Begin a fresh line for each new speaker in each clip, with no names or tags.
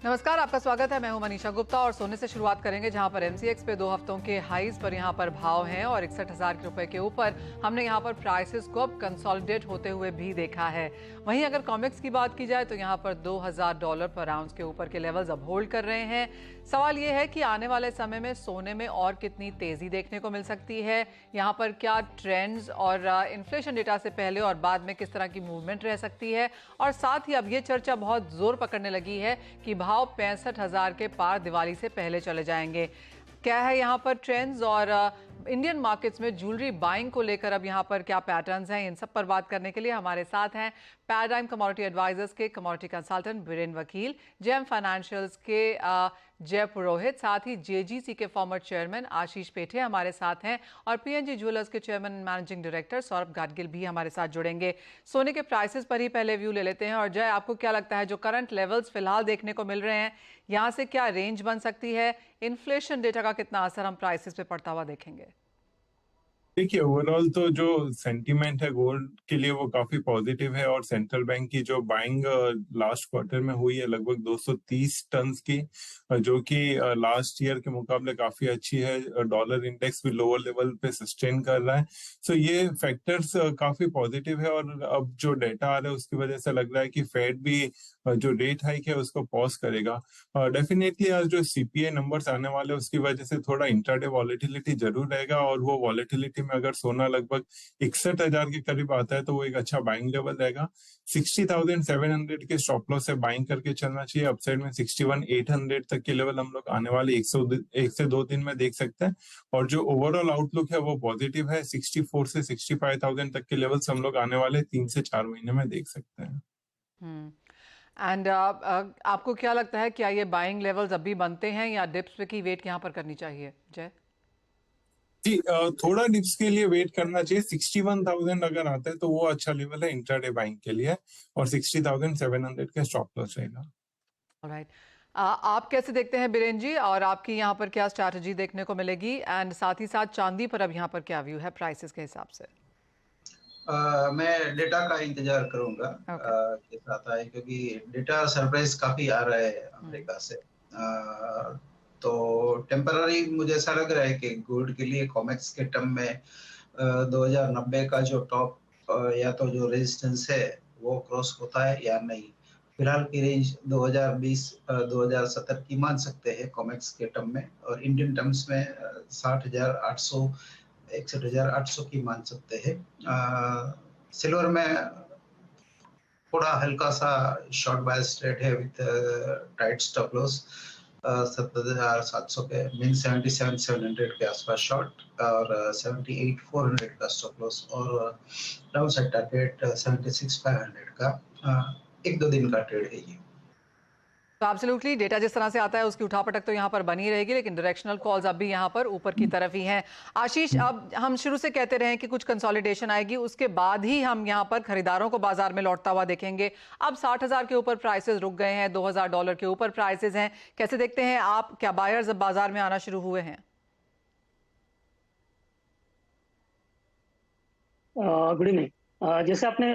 नमस्कार, आपका स्वागत है। मैं हूं मनीषा गुप्ता और सोने से शुरुआत करेंगे जहां पर एमसीएक्स पे 2 हफ्तों के हाईज पर यहां पर भाव हैं और 61,000 रुपए के ऊपर हमने यहां पर प्राइसेस को अब कंसोलिडेट होते हुए भी देखा है। वहीं अगर कॉमेक्स की बात की जाए तो यहां पर $2,000 पर आउंस के ऊपर के लेवल्स अब होल्ड कर रहे हैं। सवाल यह है कि आने वाले समय में सोने में और कितनी तेजी देखने को मिल सकती है, यहाँ पर क्या ट्रेंड्स और इन्फ्लेशन डेटा से पहले और बाद में किस तरह की मूवमेंट रह सकती है, और साथ ही अब ये चर्चा बहुत जोर पकड़ने लगी है कि भाव 65,000 के पार दिवाली से पहले चले जाएंगे। क्या है यहाँ पर ट्रेंड्स और इंडियन मार्केट्स में ज्वेलरी बाइंग को लेकर अब यहाँ पर क्या पैटर्न्स हैं, इन सब पर बात करने के लिए हमारे साथ हैं पैराडाइम कमोडिटी एडवाइजर्स के कमोडिटी कंसल्टेंट बीरेन वकील, जेम फाइनेंशियल्स के जय पुरोहित, साथ ही जेजीसी के फॉर्मर चेयरमैन आशीष पेठे हमारे साथ हैं और पीएनजी ज्वेलर्स के chairman managing director Saurabh Gadgil भी हमारे साथ जुड़ेंगे। सोने के प्राइसेस पर ही पहले व्यू ले लेते हैं। और जय, आपको क्या लगता है जो करंट लेवल्स फिलहाल देखने को मिल रहे हैं, यहाँ से क्या रेंज बन सकती है? इन्फ्लेशन डेटा का कितना असर हम प्राइसेस पे पड़ता हुआ देखेंगे?
देखिए, ओवरऑल तो जो सेंटीमेंट है गोल्ड के लिए वो काफी पॉजिटिव है और सेंट्रल बैंक की जो बाइंग लास्ट क्वार्टर में हुई है लगभग 230 टन की, जो कि लास्ट ईयर के मुकाबले काफी अच्छी है। डॉलर इंडेक्स भी लोअर लेवल पे सस्टेन कर रहा है। सो ये फैक्टर्स काफी पॉजिटिव है और अब जो डेटा आ रहा है उसकी वजह से लग रहा है कि फेड भी जो रेट हाइक है उसको पॉज करेगा। डेफिनेटली आज जो सीपीआई नंबर्स आने वाले हैं उसकी वजह से थोड़ा इंट्राडे वॉलेटिलिटी जरूर रहेगा और वो वॉलेटिलिटी में अगर सोना लगभग 61,000 के करीब आता है तो वो एक अच्छा बाइंग लेवल रहेगा। 60,700 के स्टॉप लॉस से बाइंग करके चलना चाहिए। अपसाइड में 61,800 तक के लेवल हम लोग आने वाले 1 से 2 दिन में देख सकते हैं और जो ओवरऑल आउटलुक है वो पॉजिटिव है। 64 से 65,000 तक के लेवल्स हम लोग आने वाले 3 से 4 महीने में देख सकते हैं।
एंड आपको क्या लगता है, क्या ये बाइंग लेवल्स अभी बनते हैं या डिप्स पे की वेट यहाँ पर करनी चाहिए? जय
जी, थोड़ा डिप्स के लिए वेट करना चाहिए। 61,000 अगर आता है तो वो अच्छा लेवल है इंट्राडे बाइंग के लिए और 60,700 का स्टॉप लॉस रहेगा।
ऑलराइट, आप कैसे देखते हैं बीरेन जी, और आपकी यहाँ पर क्या स्ट्रैटेजी देखने को मिलेगी? एंड साथ ही साथ चांदी पर अब यहाँ पर क्या व्यू है प्राइसेस के हिसाब से?
मैं डेटा का इंतजार करूंगा के साथ आए, क्योंकि डेटा सरप्राइज काफी आ रहा है अमेरिका से। तो टेम्पररी मुझे ऐसा लग रहा है कि गोल्ड के लिए कॉमेक्स के टर्म में 2090 का जो टॉप या तो जो रेजिस्टेंस है वो क्रॉस होता है या नहीं। फिलहाल की रेंज 2020-2070 की मान सकते हैं कॉमेक्स के टर्म में, और इंडियन टर्म्स में 60,800 61,800 की मान सकते हैं। सिल्वर में थोड़ा हल्का सा शॉर्ट बायस ट्रेड है विद टाइट स्टॉप लॉस 70,700 के, मीन 77,700 के आसपास शॉर्ट और 78,400 का स्टॉप लॉस, और डाउन साइड टारगेट 76,500 का। 1-2 दिन का ट्रेड है ये।
तो एब्सोल्युटली डेटा जिस तरह से आता है उसकी उठापटक तो यहाँ पर बनी रहेगी, लेकिन डायरेक्शनल कॉल्स अब भी यहाँ पर ऊपर की तरफ ही हैं। आशीष, अब हम शुरू से कहते रहे हैं कि कुछ कंसोलिडेशन आएगी, उसके बाद ही हम यहाँ पर खरीदारों को बाजार में लौटता हुआ देखेंगे। अब 60,000 के ऊपर प्राइसेस रुक गए हैं, $2,000 के ऊपर प्राइसेस हैं। कैसे देखते हैं आप, क्या बायर्स अब बाजार में आना शुरू हुए हैं?
Good evening. जैसे आपने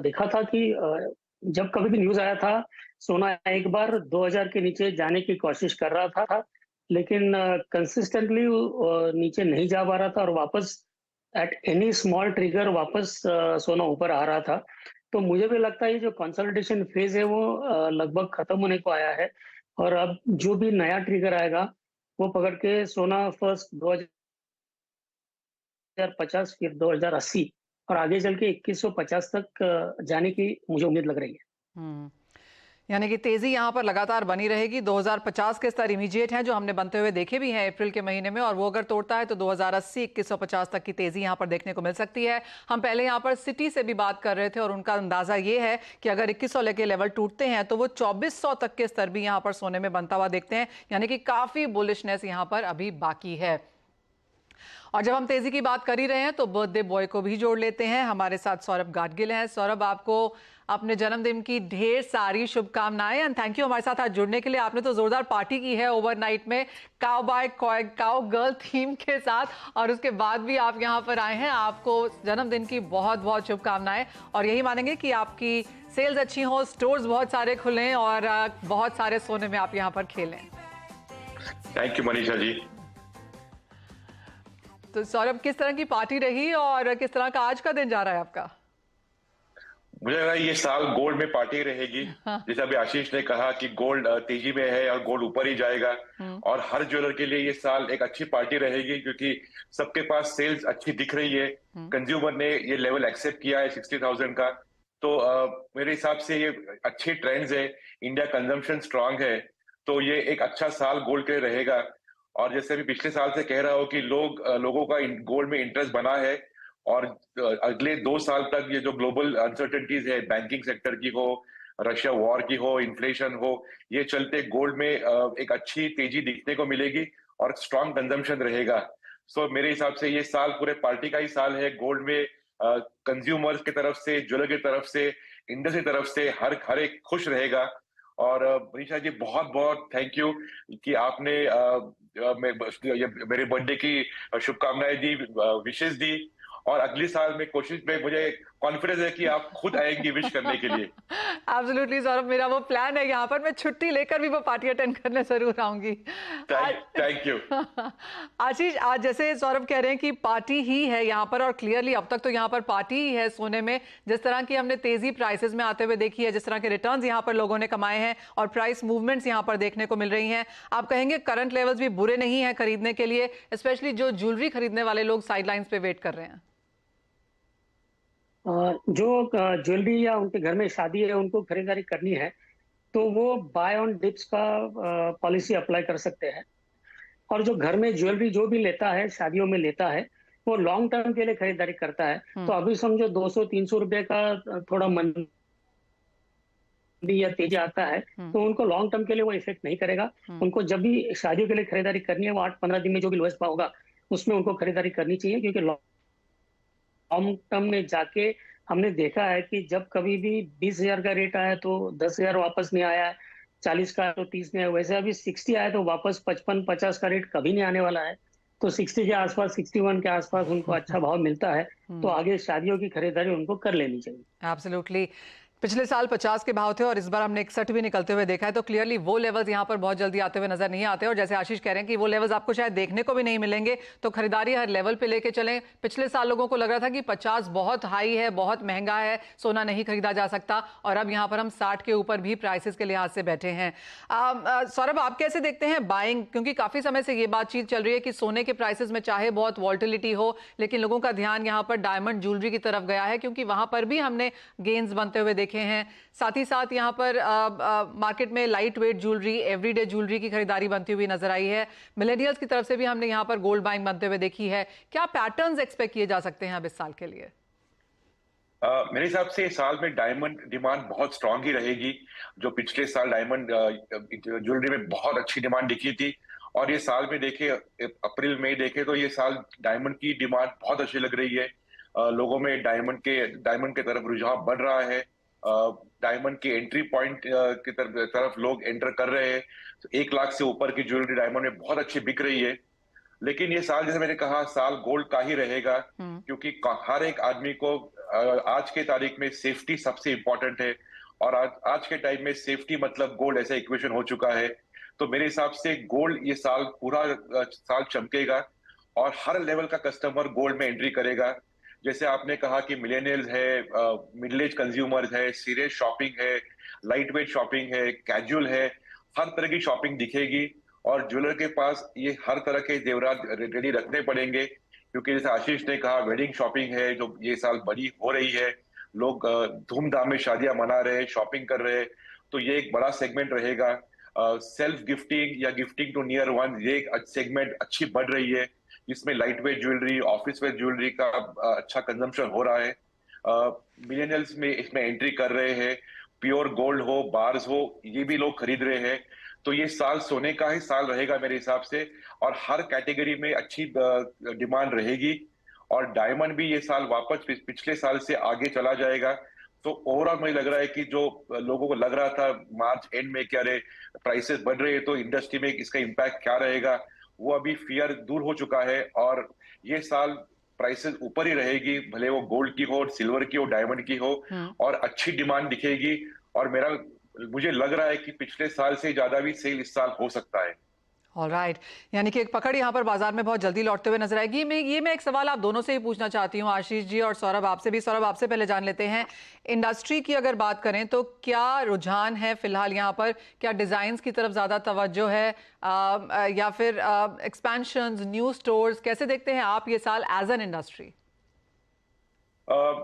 देखा था कि जब कभी भी न्यूज आया था, सोना एक बार 2000 के नीचे जाने की कोशिश कर रहा था, लेकिन कंसिस्टेंटली नीचे नहीं जा पा रहा था और वापस एट एनी स्मॉल ट्रिगर वापस सोना ऊपर आ रहा था। तो मुझे भी लगता है जो कंसोलिडेशन फेज है वो लगभग खत्म होने को आया है, और अब जो भी नया ट्रिगर आएगा वो पकड़ के सोना फर्स्ट 2050, फिर 2080 और आगे चल के 2150 तक जाने की मुझे उम्मीद लग रही है।
यानी कि तेजी यहाँ पर लगातार बनी रहेगी। 2050 के स्तर इमीडिएट हैं जो हमने बनते हुए देखे भी हैं अप्रैल के महीने में, और वो अगर तोड़ता है तो 2080 2150 तक की तेजी यहाँ पर देखने को मिल सकती है। हम पहले यहाँ पर सिटी से भी बात कर रहे थे और उनका अंदाजा ये है कि अगर 2100 के लेवल टूटते हैं तो वो 2400 तक के स्तर भी यहाँ पर सोने में बनता हुआ देखते हैं, यानी कि काफी बुलिशनेस यहाँ पर अभी बाकी है। और जब हम तेजी की बात कर ही रहे हैं तो बर्थडे बॉय को भी जोड़ लेते हैं। हमारे साथ सौरभ गाडगिल हैं। सौरभ, आपको अपने जन्मदिन की ढेर सारी शुभकामनाएं एंड थैंक यू हमारे साथ आज जुड़ने के लिए। आपने तो जोरदार पार्टी की है ओवरनाइट में काउबॉय काउ गर्ल थीम के साथ, और उसके बाद भी आप यहाँ पर आए हैं। आपको जन्मदिन की बहुत बहुत शुभकामनाएं, और यही मानेंगे कि आपकी सेल्स अच्छी हो, स्टोर्स बहुत सारे खुलें और बहुत सारे सोने में आप यहाँ पर खेलें।
Thank you Manisha ji.
तो सौरभ, किस तरह की पार्टी रही और किस तरह का आज का दिन जा रहा है आपका?
मुझे लगा ये साल गोल्ड में पार्टी रहेगी। जैसे अभी आशीष ने कहा कि गोल्ड तेजी में है और गोल्ड ऊपर ही जाएगा, और हर ज्वेलर के लिए ये साल एक अच्छी पार्टी रहेगी क्योंकि सबके पास सेल्स अच्छी दिख रही है। कंज्यूमर ने ये लेवल एक्सेप्ट किया है 60,000 का। तो मेरे हिसाब से ये अच्छे ट्रेंड्स है। इंडिया कंजम्पशन स्ट्रांग है, तो ये एक अच्छा साल गोल्ड के लिए रहेगा। और जैसे अभी पिछले साल से कह रहा हूँ कि लोगों का गोल्ड में इंटरेस्ट बना है, और अगले 2 साल तक ये जो ग्लोबल अनसर्टेनिटीज है, बैंकिंग सेक्टर की हो, रशिया वॉर की हो, इन्फ्लेशन हो, ये चलते गोल्ड में एक अच्छी तेजी दिखने को मिलेगी और स्ट्रांग कंजम्पशन रहेगा। सो मेरे हिसाब से ये साल पूरे पार्टी का ही साल है। गोल्ड में कंज्यूमर्स की तरफ से, ज्वेलर की तरफ से, इंडस्ट्री की तरफ से हर एक खुश रहेगा। और मनीषा जी, बहुत बहुत थैंक यू कि आपने मेरे बर्थडे की शुभकामनाएं दी, विशेष दी। और अगले साल में कोशिश में मुझे कॉन्फिडेंस है कि आप खुद आएंगी विश करने के लिए।
एब्सोल्युटली सौरभ, मेरा वो प्लान है यहाँ पर, मैं छुट्टी लेकर भी वो पार्टी अटेंड करने जरूर आऊंगी।
Thank you.
आशीष, आज जैसे सौरभ कह रहे हैं कि पार्टी ही है यहाँ पर, और क्लियरली अब तक तो यहाँ पर पार्टी ही है सोने में। जिस तरह की हमने तेजी प्राइसेस में आते हुए देखी है, जिस तरह के रिटर्न्स यहाँ पर लोगों ने कमाए हैं और प्राइस मूवमेंट्स यहाँ पर देखने को मिल रही हैं, आप कहेंगे करंट लेवल्स भी बुरे नहीं है खरीदने के लिए, स्पेशली जो ज्वेलरी खरीदने वाले लोग साइडलाइंस पे वेट कर रहे हैं?
जो ज्वेलरी या उनके घर में शादी है उनको खरीदारी करनी है तो वो बाय ऑन डिप्स का पॉलिसी अप्लाई कर सकते हैं। और जो घर में ज्वेलरी जो भी लेता है, शादियों में लेता है, वो लॉन्ग टर्म के लिए खरीदारी करता है। तो अभी समझो 200-300 रुपए का थोड़ा मंदी या तेजी आता है तो उनको लॉन्ग टर्म के लिए वो इफेक्ट नहीं करेगा। उनको जब भी शादियों के लिए खरीदारी करनी है, वो 8-15 दिन में जो भी लोएस्ट भाव होगा उसमें उनको खरीदारी करनी चाहिए। क्योंकि लॉन्ग टर्म में जाके हमने देखा है कि जब कभी भी 20,000 का रेट आया तो 10,000 वापस नहीं आया है, 40 का तो 30 नहीं आया। वैसे अभी 60 आया तो वापस 55-50 का रेट कभी नहीं आने वाला है। तो 60 के आसपास, 61 के आसपास उनको अच्छा भाव मिलता है, तो आगे शादियों की खरीदारी उनको कर लेनी चाहिए।
एब्सोल्युटली। पिछले साल 50 के भाव थे और इस बार हमने 61 भी निकलते हुए देखा है, तो क्लियरली वो लेवल्स यहाँ पर बहुत जल्दी आते हुए नजर नहीं आते। और जैसे आशीष कह रहे हैं कि वो लेवल्स आपको शायद देखने को भी नहीं मिलेंगे, तो खरीदारी हर लेवल पे लेके चलें। पिछले साल लोगों को लग रहा था कि 50 बहुत हाई है, बहुत महंगा है, सोना नहीं खरीदा जा सकता, और अब यहाँ पर हम 60 के ऊपर भी प्राइसेस के लिहाज से बैठे हैं। सौरभ, आप कैसे देखते हैं बाइंग? क्योंकि काफी समय से ये बातचीत चल रही है कि सोने के प्राइसेस में चाहे बहुत वॉल्टिलिटी हो, लेकिन लोगों का ध्यान यहाँ पर डायमंड ज्वेलरी की तरफ गया है, क्योंकि वहां पर भी हमने गेन्स बनते हुए देखे हैं। साथ ही साथ यहाँ पर मार्केट में light weight jewellery, everyday jewellery की खरीदारी बनती हुई नजर आई है। मिलेनियल्स की तरफ से भी हमने यहाँ पर गोल्ड बाइंग बनते हुए देखी है। क्या पैटर्न्स एक्सपेक्ट किए जा सकते हैं अब इस साल के लिए?
मेरे हिसाब से इस साल में डायमंड डिमांड बहुत स्ट्रांग ही रहेगी। जो पिछले साल डायमंड ज्वेलरी में बहुत अच्छी डिमांड दिखी थी, और ये साल में देखे, अप्रैल मई देखे तो ये साल डायमंड की डिमांड बहुत अच्छी लग रही है। लोगों में डायमंड के तरफ रुझान बढ़ रहा है। डायमंड के एंट्री पॉइंट की तरफ लोग एंटर कर रहे हैं। तो 1 लाख से ऊपर की ज्वेलरी डायमंड में बहुत अच्छी बिक रही है। लेकिन ये साल, जैसे मैंने कहा, साल गोल्ड का ही रहेगा, क्योंकि हर एक आदमी को आज के तारीख में सेफ्टी सबसे इंपॉर्टेंट है, और आज के टाइम में सेफ्टी मतलब गोल्ड ऐसा इक्वेशन हो चुका है। तो मेरे हिसाब से गोल्ड ये साल पूरा साल चमकेगा, और हर लेवल का कस्टमर गोल्ड में एंट्री करेगा। जैसे आपने कहा कि मिलेनियल्स है, मिडिल एज कंज्यूमर्स है, सीरियस शॉपिंग है, लाइट वेट शॉपिंग है, कैजुअल है, हर तरह की शॉपिंग दिखेगी। और ज्वेलर के पास ये हर तरह के जेवरात रेडी रखने पड़ेंगे, क्योंकि जैसे आशीष ने कहा, वेडिंग शॉपिंग है जो ये साल बड़ी हो रही है। लोग धूमधाम में शादियां मना रहे हैं, शॉपिंग कर रहे हैं, तो ये एक बड़ा सेगमेंट रहेगा। सेल्फ गिफ्टिंग या गिफ्टिंग टू नियर वन, ये एक सेगमेंट अच्छी बढ़ रही है, जिसमें light weight jewellery, office where jewellery का अच्छा कंजम्पशन हो रहा है। मिलेनियल्स में इसमें एंट्री कर रहे हैं। प्योर गोल्ड हो, बार्स हो, ये भी लोग खरीद रहे हैं। तो ये साल सोने का ही साल रहेगा मेरे हिसाब से, और हर कैटेगरी में अच्छी डिमांड रहेगी। और डायमंड भी ये साल वापस पिछले साल से आगे चला जाएगा। तो ओवरऑल मुझे लग रहा है कि जो लोगों को लग रहा था मार्च एंड में कि अरे प्राइसेस बढ़ रहे हैं तो इंडस्ट्री में इसका इम्पैक्ट क्या रहेगा, वो अभी फियर दूर हो चुका है। और ये साल प्राइसेस ऊपर ही रहेगी, भले वो गोल्ड की हो, सिल्वर की हो, डायमंड की हो, और अच्छी डिमांड दिखेगी। और मुझे लग रहा है कि पिछले साल से ज्यादा भी सेल इस साल हो सकता है।
ऑलराइट, यानी कि एक पकड़ यहाँ पर बाजार में बहुत जल्दी लौटते हुए नजर आएगी। मैं एक सवाल आप दोनों से ही पूछना चाहती हूँ, आशीष जी और सौरभ आपसे भी। सौरभ, आपसे पहले जान लेते हैं, इंडस्ट्री की अगर बात करें तो क्या रुझान है फिलहाल यहाँ पर? क्या डिजाइन्स की तरफ ज्यादा तवज्जो है या फिर एक्सपेंशंस, न्यू स्टोर्स? कैसे देखते हैं आप ये साल एज एन इंडस्ट्री?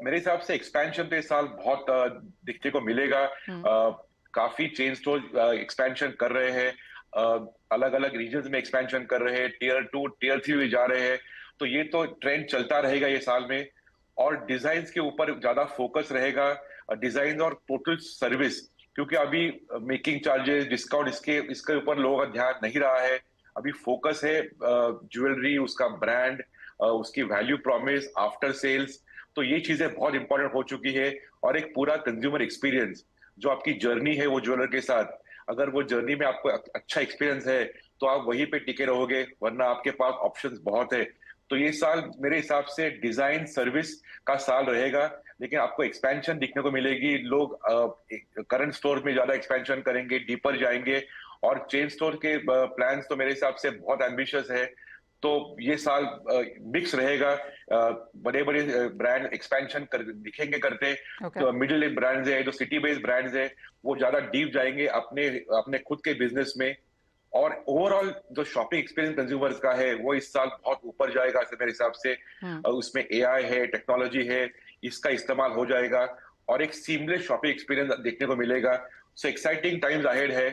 मेरे हिसाब से एक्सपेंशन तो इस साल बहुत दिखने को मिलेगा। काफी चेन स्टोर एक्सपेंशन कर रहे हैं, अलग अलग रीजन्स में एक्सपेंशन कर रहे हैं, टियर 2 टियर 3 में जा रहे हैं। तो ये तो ट्रेंड चलता रहेगा ये साल में। और डिजाइन के ऊपर ज्यादा फोकस रहेगा, डिजाइन और टोटल सर्विस, क्योंकि अभी मेकिंग चार्जेस, डिस्काउंट, इसके ऊपर लोगों का ध्यान नहीं रहा है। अभी फोकस है ज्वेलरी, उसका ब्रांड, उसकी वैल्यू प्रॉमिस, आफ्टर सेल्स। तो ये चीजें बहुत इंपॉर्टेंट हो चुकी है। और एक पूरा कंज्यूमर एक्सपीरियंस, जो आपकी जर्नी है वो ज्वेलर के साथ, अगर वो जर्नी में आपको अच्छा एक्सपीरियंस है तो आप वहीं पे टिके रहोगे, वरना आपके पास ऑप्शंस बहुत है। तो ये साल मेरे हिसाब से डिजाइन सर्विस का साल रहेगा, लेकिन आपको एक्सपेंशन दिखने को मिलेगी। लोग करंट स्टोर में ज्यादा एक्सपेंशन करेंगे, डीपर जाएंगे। और चेन स्टोर के प्लान्स तो मेरे हिसाब से बहुत एम्बिशियस है। तो ये साल मिक्स रहेगा, बड़े बड़े ब्रांड एक्सपेंशन दिखेंगे करते। तो मिडिल ब्रांड्स है, जो सिटी बेस्ड ब्रांड्स है, वो ज्यादा डीप जाएंगे अपने अपने खुद के बिजनेस में। और ओवरऑल जो शॉपिंग एक्सपीरियंस कंज्यूमर्स का है वो इस साल बहुत ऊपर जाएगा मेरे हिसाब से। उसमें एआई है, टेक्नोलॉजी है, इसका इस्तेमाल हो जाएगा और एक सीमलेस शॉपिंग एक्सपीरियंस देखने को मिलेगा। सो एक्साइटिंग टाइम्स अहेड है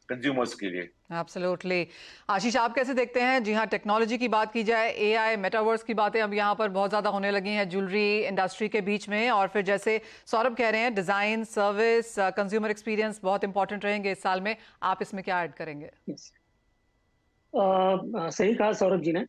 कंज्यूमर्स के लिए।
एब्सोल्युटली। आशीष, आप कैसे देखते हैं? जी हाँ, टेक्नोलॉजी की बात की जाए, एआई, मेटावर्स की बातें अब यहाँ पर बहुत ज़्यादा होने लगी हैं ज्वेलरी इंडस्ट्री के बीच में। और फिर जैसे सौरभ कह रहे हैं, डिज़ाइन, सर्विस, कंज्यूमर एक्सपीरियंस बहुत इंपॉर्टेंट रहेंगे इस साल में। आप इसमें क्या ऐड करेंगे?
सही कहा सौरभ जी ने।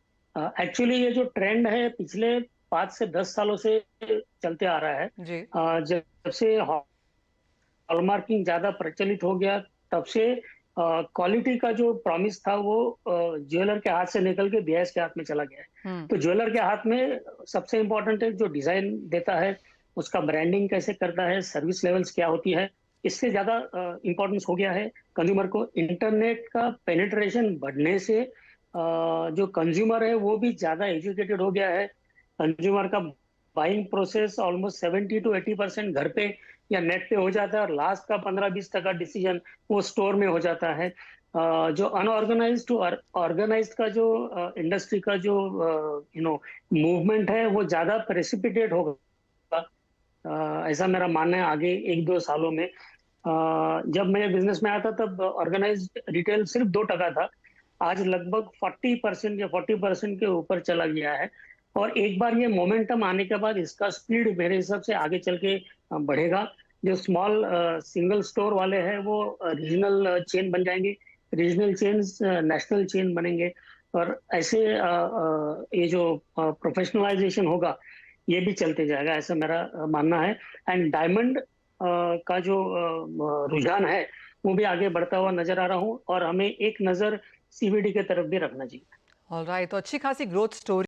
एक्चुअली ये जो ट्रेंड है पिछले 5 से 10 सालों से चलते आ रहा है
जी।
जब से हॉलमार्किंग ज्यादा प्रचलित हो गया, तब से क्वालिटी का जो प्रॉमिस था वो ज्वेलर के हाथ से निकल के बीआईएस के हाथ में चला गया है। तो ज्वेलर के हाथ में सबसे इम्पोर्टेंट है जो डिजाइन देता है, उसका ब्रांडिंग कैसे करता है, सर्विस लेवल्स क्या होती है, इससे ज्यादा इम्पोर्टेंस हो गया है कंज्यूमर को। इंटरनेट का पेनिट्रेशन बढ़ने से जो कंज्यूमर है वो भी ज्यादा एजुकेटेड हो गया है। कंज्यूमर का बाइंग प्रोसेस ऑलमोस्ट 70 to 80% घर पे या नेट पे हो जाता है, और लास्ट का 15-20% का डिसीजन वो स्टोर में हो जाता है। जो अनऑर्गेनाइज्ड टू ऑर्गेनाइज्ड का जो इंडस्ट्री का जो मूवमेंट है वो ज्यादा प्रेसिपिटेट होगा, ऐसा मेरा मानना है आगे 1-2 सालों में। जब मैं बिजनेस में आया था तब ऑर्गेनाइज्ड रिटेल सिर्फ 2% था, आज लगभग 40% या 40% के ऊपर चला गया है। और एक बार ये मोमेंटम आने के बाद इसका स्पीड मेरे हिसाब से आगे चल के बढ़ेगा। जो स्मॉल सिंगल स्टोर वाले हैं वो रीजनल चेन बन जाएंगे, रीजनल चेन्स नेशनल चेन बनेंगे, और ऐसे ये जो प्रोफेशनलाइजेशन होगा ये भी चलते जाएगा, ऐसा मेरा मानना है। एंड डायमंड का जो रुझान है वो भी आगे बढ़ता हुआ नजर आ रहा हूँ, और हमें एक नजर सीवीडी की तरफ भी रखना चाहिए।
ऑलराइट, तो अच्छी खासी ग्रोथ स्टोरी